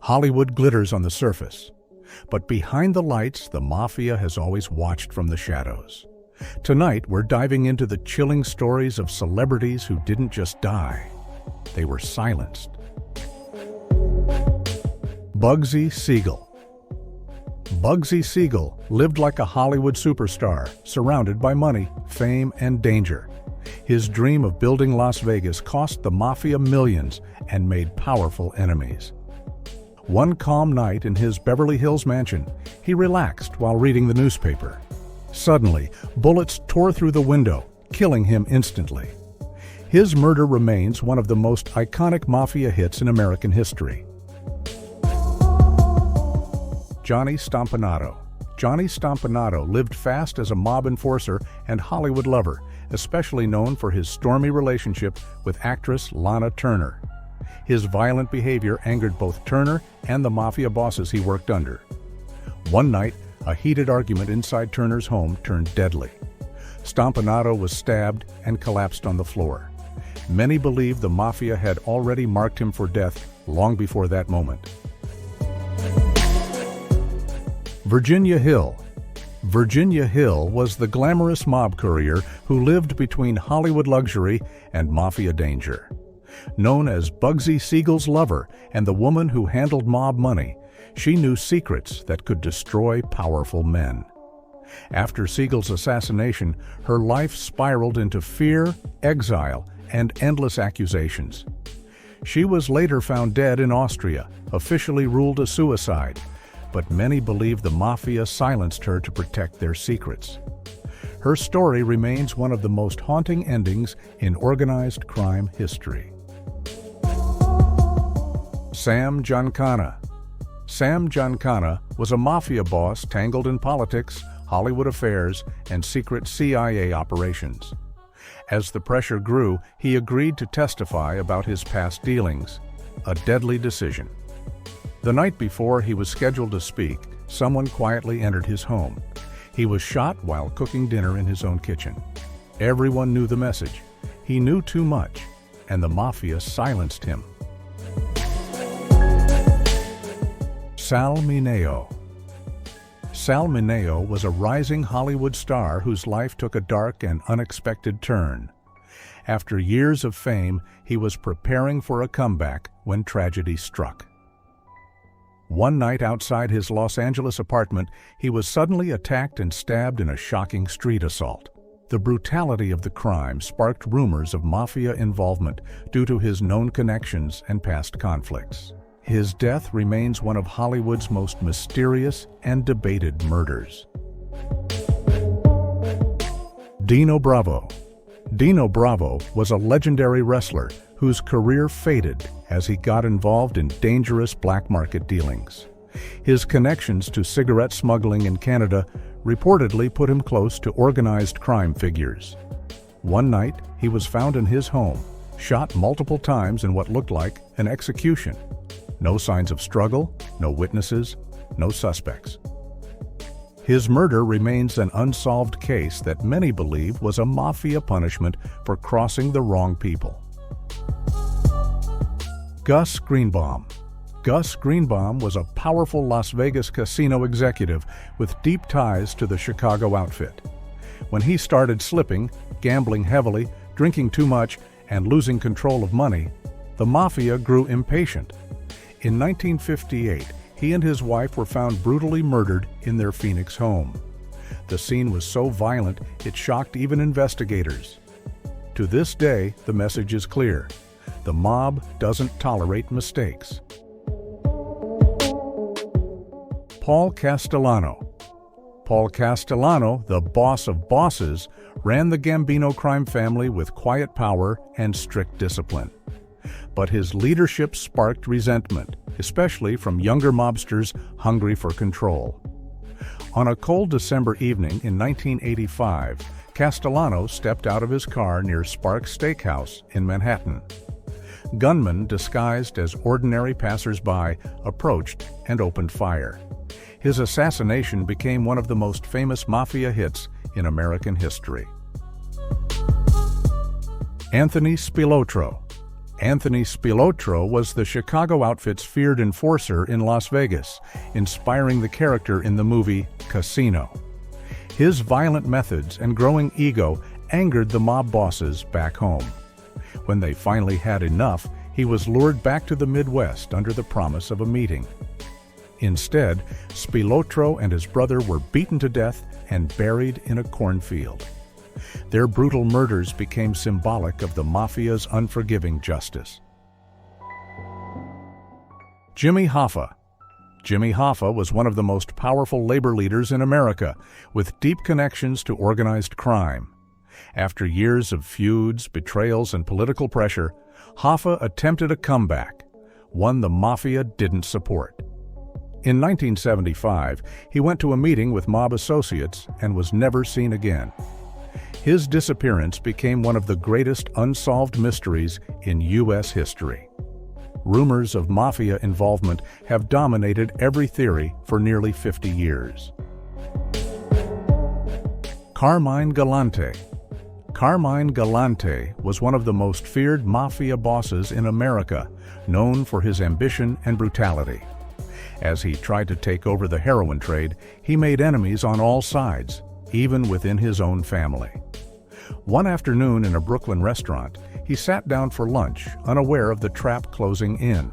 Hollywood glitters on the surface, but behind the lights, the Mafia has always watched from the shadows. Tonight, we're diving into the chilling stories of celebrities who didn't just die, they were silenced. Bugsy Siegel. Bugsy Siegel lived like a Hollywood superstar, surrounded by money, fame, and danger. His dream of building Las Vegas cost the Mafia millions and made powerful enemies. One calm night in his Beverly Hills mansion, he relaxed while reading the newspaper. Suddenly, bullets tore through the window, killing him instantly. His murder remains one of the most iconic Mafia hits in American history. Johnny Stompanato. Johnny Stompanato lived fast as a mob enforcer and Hollywood lover, especially known for his stormy relationship with actress Lana Turner. His violent behavior angered both Turner and the Mafia bosses he worked under. One night, a heated argument inside Turner's home turned deadly. Stompanato was stabbed and collapsed on the floor. Many believe the Mafia had already marked him for death long before that moment. Virginia Hill. Virginia Hill was the glamorous mob courier who lived between Hollywood luxury and Mafia danger. Known as Bugsy Siegel's lover and the woman who handled mob money, she knew secrets that could destroy powerful men. After Siegel's assassination, her life spiraled into fear, exile, and endless accusations. She was later found dead in Austria, officially ruled a suicide, but many believe the Mafia silenced her to protect their secrets. Her story remains one of the most haunting endings in organized crime history. Sam Giancana. Sam Giancana was a Mafia boss tangled in politics, Hollywood affairs, and secret CIA operations. As the pressure grew, he agreed to testify about his past dealings, a deadly decision. The night before he was scheduled to speak, someone quietly entered his home. He was shot while cooking dinner in his own kitchen. Everyone knew the message. He knew too much, and the Mafia silenced him. Sal Mineo. Sal Mineo was a rising Hollywood star whose life took a dark and unexpected turn. After years of fame, he was preparing for a comeback when tragedy struck. One night outside his Los Angeles apartment, he was suddenly attacked and stabbed in a shocking street assault. The brutality of the crime sparked rumors of Mafia involvement due to his known connections and past conflicts. His death remains one of Hollywood's most mysterious and debated murders. Dino Bravo. Dino Bravo was a legendary wrestler whose career faded as he got involved in dangerous black market dealings. His connections to cigarette smuggling in Canada reportedly put him close to organized crime figures. One night, he was found in his home, shot multiple times in what looked like an execution. No signs of struggle, no witnesses, no suspects. His murder remains an unsolved case that many believe was a Mafia punishment for crossing the wrong people. Gus Greenbaum. Gus Greenbaum was a powerful Las Vegas casino executive with deep ties to the Chicago outfit. When he started slipping, gambling heavily, drinking too much, and losing control of money, the Mafia grew impatient. In 1958, he and his wife were found brutally murdered in their Phoenix home. The scene was so violent, it shocked even investigators. To this day, the message is clear. The mob doesn't tolerate mistakes. Paul Castellano. Paul Castellano, the boss of bosses, ran the Gambino crime family with quiet power and strict discipline. But his leadership sparked resentment, especially from younger mobsters hungry for control. On a cold December evening in 1985, Castellano stepped out of his car near Sparks Steakhouse in Manhattan. Gunmen disguised as ordinary passers-by approached and opened fire. His assassination became one of the most famous Mafia hits in American history. Anthony Spilotro. Anthony Spilotro was the Chicago outfit's feared enforcer in Las Vegas, inspiring the character in the movie Casino. His violent methods and growing ego angered the mob bosses back home. When they finally had enough, he was lured back to the Midwest under the promise of a meeting. Instead, Spilotro and his brother were beaten to death and buried in a cornfield. Their brutal murders became symbolic of the Mafia's unforgiving justice. Jimmy Hoffa. Jimmy Hoffa was one of the most powerful labor leaders in America, with deep connections to organized crime. After years of feuds, betrayals, and political pressure, Hoffa attempted a comeback, one the Mafia didn't support. In 1975, he went to a meeting with mob associates and was never seen again. His disappearance became one of the greatest unsolved mysteries in U.S. history. Rumors of Mafia involvement have dominated every theory for nearly 50 years. Carmine Galante. Carmine Galante was one of the most feared Mafia bosses in America, known for his ambition and brutality. As he tried to take over the heroin trade, he made enemies on all sides, even within his own family. One afternoon in a Brooklyn restaurant, he sat down for lunch, unaware of the trap closing in.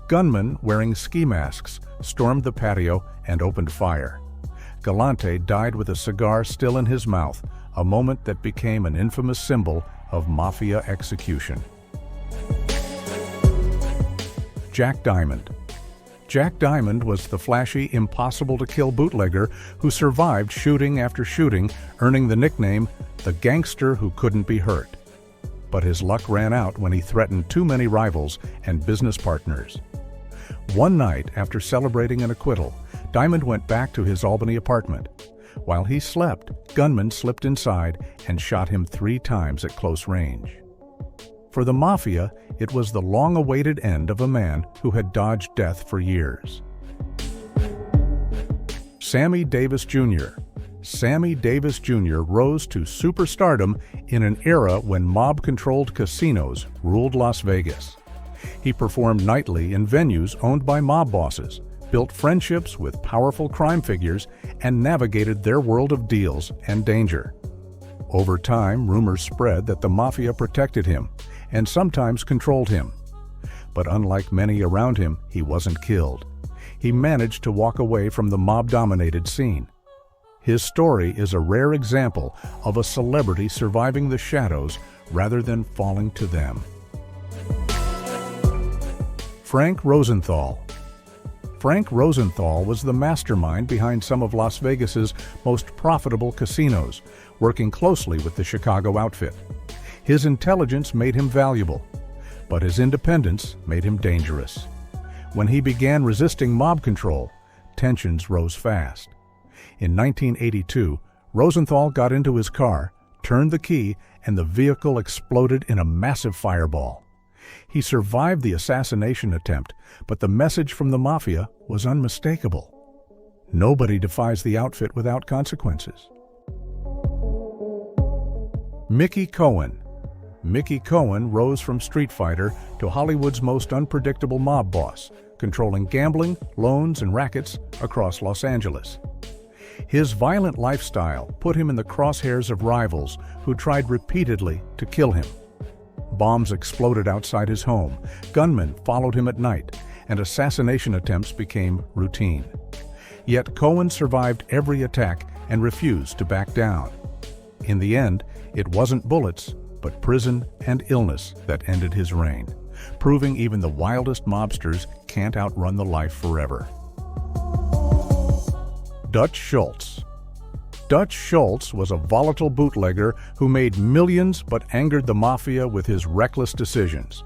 Gunmen wearing ski masks stormed the patio and opened fire. Galante died with a cigar still in his mouth, a moment that became an infamous symbol of Mafia execution. Jack Diamond. Jack Diamond was the flashy, impossible-to-kill bootlegger who survived shooting after shooting, earning the nickname the gangster who couldn't be hurt. But his luck ran out when he threatened too many rivals and business partners. One night, after celebrating an acquittal, Diamond went back to his Albany apartment. While he slept, gunmen slipped inside and shot him 3 times at close range. For the Mafia, it was the long-awaited end of a man who had dodged death for years. Sammy Davis Jr. Sammy Davis Jr. rose to superstardom in an era when mob-controlled casinos ruled Las Vegas. He performed nightly in venues owned by mob bosses, built friendships with powerful crime figures, and navigated their world of deals and danger. Over time, rumors spread that the Mafia protected him and sometimes controlled him. But unlike many around him, he wasn't killed. He managed to walk away from the mob-dominated scene. His story is a rare example of a celebrity surviving the shadows rather than falling to them. Frank Rosenthal. Frank Rosenthal was the mastermind behind some of Las Vegas's most profitable casinos, working closely with the Chicago outfit. His intelligence made him valuable, but his independence made him dangerous. When he began resisting mob control, tensions rose fast. In 1982, Rosenthal got into his car, turned the key, and the vehicle exploded in a massive fireball. He survived the assassination attempt, but the message from the Mafia was unmistakable. Nobody defies the outfit without consequences. Mickey Cohen. Mickey Cohen rose from street fighter to Hollywood's most unpredictable mob boss, controlling gambling, loans, and rackets across Los Angeles. His violent lifestyle put him in the crosshairs of rivals who tried repeatedly to kill him. Bombs exploded outside his home, gunmen followed him at night, and assassination attempts became routine. Yet Cohen survived every attack and refused to back down. In the end, it wasn't bullets, but prison and illness that ended his reign, proving even the wildest mobsters can't outrun the life forever. Dutch Schultz. Dutch Schultz was a volatile bootlegger who made millions but angered the Mafia with his reckless decisions.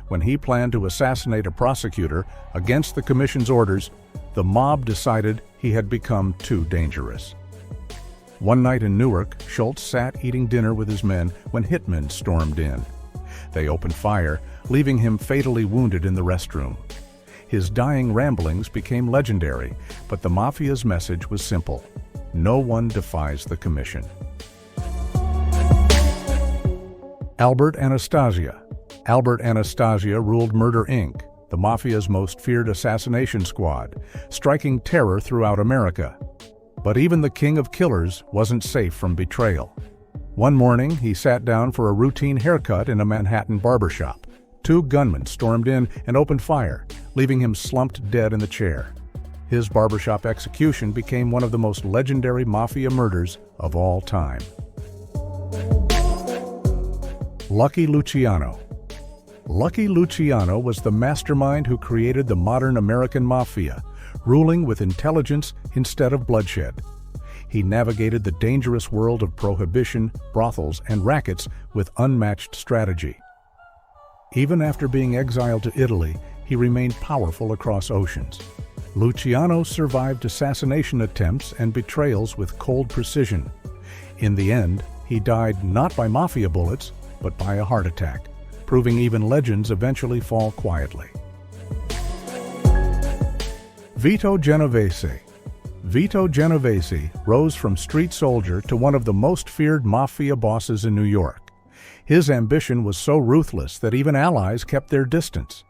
When he planned to assassinate a prosecutor against the commission's orders, the mob decided he had become too dangerous. One night in Newark, Schultz sat eating dinner with his men when hitmen stormed in. They opened fire, leaving him fatally wounded in the restroom. His dying ramblings became legendary, but the Mafia's message was simple: no one defies the commission. Albert Anastasia. Albert Anastasia ruled Murder, Inc., the Mafia's most feared assassination squad, striking terror throughout America. But even the king of killers wasn't safe from betrayal. One morning, he sat down for a routine haircut in a Manhattan barbershop. Two gunmen stormed in and opened fire, leaving him slumped dead in the chair. His barbershop execution became one of the most legendary Mafia murders of all time. Lucky Luciano. Lucky Luciano was the mastermind who created the modern American Mafia, ruling with intelligence instead of bloodshed. He navigated the dangerous world of prohibition, brothels, and rackets with unmatched strategy. Even after being exiled to Italy, he remained powerful across oceans. Luciano survived assassination attempts and betrayals with cold precision. In the end, he died not by Mafia bullets, but by a heart attack, proving even legends eventually fall quietly. Vito Genovese. Vito Genovese rose from street soldier to one of the most feared Mafia bosses in New York. His ambition was so ruthless that even allies kept their distance.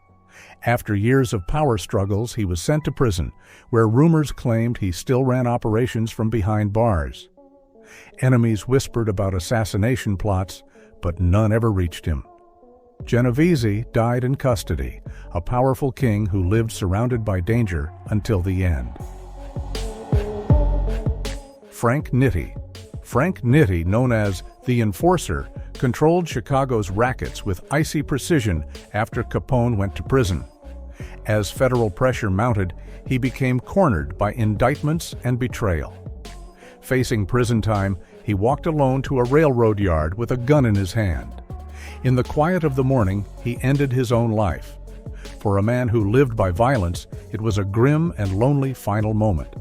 After years of power struggles, he was sent to prison, where rumors claimed he still ran operations from behind bars. Enemies whispered about assassination plots, but none ever reached him. Genovese died in custody, a powerful king who lived surrounded by danger until the end. Frank Nitti. Frank Nitti, known as the Enforcer, controlled Chicago's rackets with icy precision after Capone went to prison. As federal pressure mounted, he became cornered by indictments and betrayal. Facing prison time, he walked alone to a railroad yard with a gun in his hand. In the quiet of the morning, he ended his own life. For a man who lived by violence, it was a grim and lonely final moment.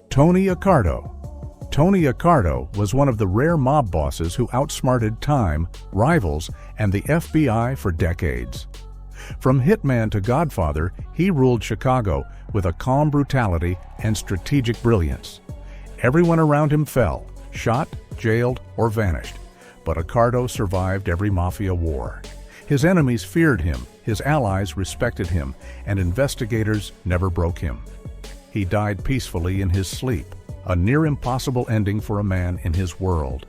Tony Accardo. Tony Accardo was one of the rare mob bosses who outsmarted time, rivals, and the FBI for decades. From hitman to godfather, he ruled Chicago with a calm brutality and strategic brilliance. Everyone around him fell, shot, jailed, or vanished, but Accardo survived every Mafia war. His enemies feared him, his allies respected him, and investigators never broke him. He died peacefully in his sleep, a near-impossible ending for a man in his world.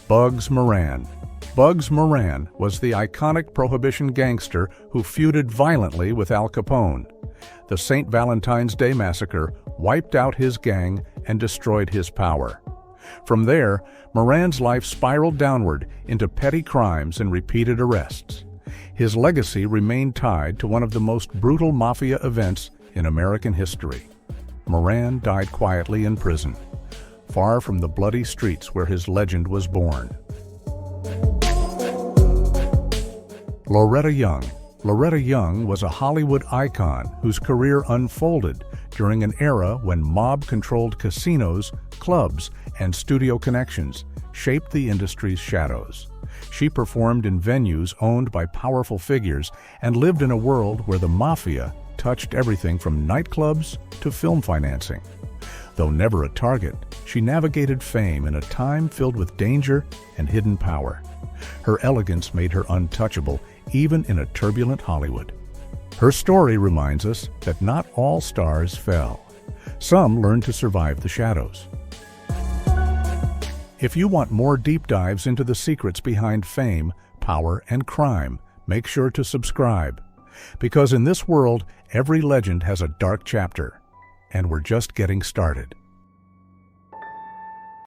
Bugs Moran. Bugs Moran was the iconic Prohibition gangster who feuded violently with Al Capone. The St. Valentine's Day Massacre wiped out his gang and destroyed his power. From there, Moran's life spiraled downward into petty crimes and repeated arrests. His legacy remained tied to one of the most brutal Mafia events in American history. Moran died quietly in prison, far from the bloody streets where his legend was born. Loretta Young. Loretta Young was a Hollywood icon whose career unfolded during an era when mob-controlled casinos, clubs, and studio connections shaped the industry's shadows. She performed in venues owned by powerful figures and lived in a world where the Mafia touched everything from nightclubs to film financing. Though never a target, she navigated fame in a time filled with danger and hidden power. Her elegance made her untouchable, even in a turbulent Hollywood. Her story reminds us that not all stars fell. Some learned to survive the shadows. If you want more deep dives into the secrets behind fame, power, and crime, make sure to subscribe. Because in this world, every legend has a dark chapter, and we're just getting started.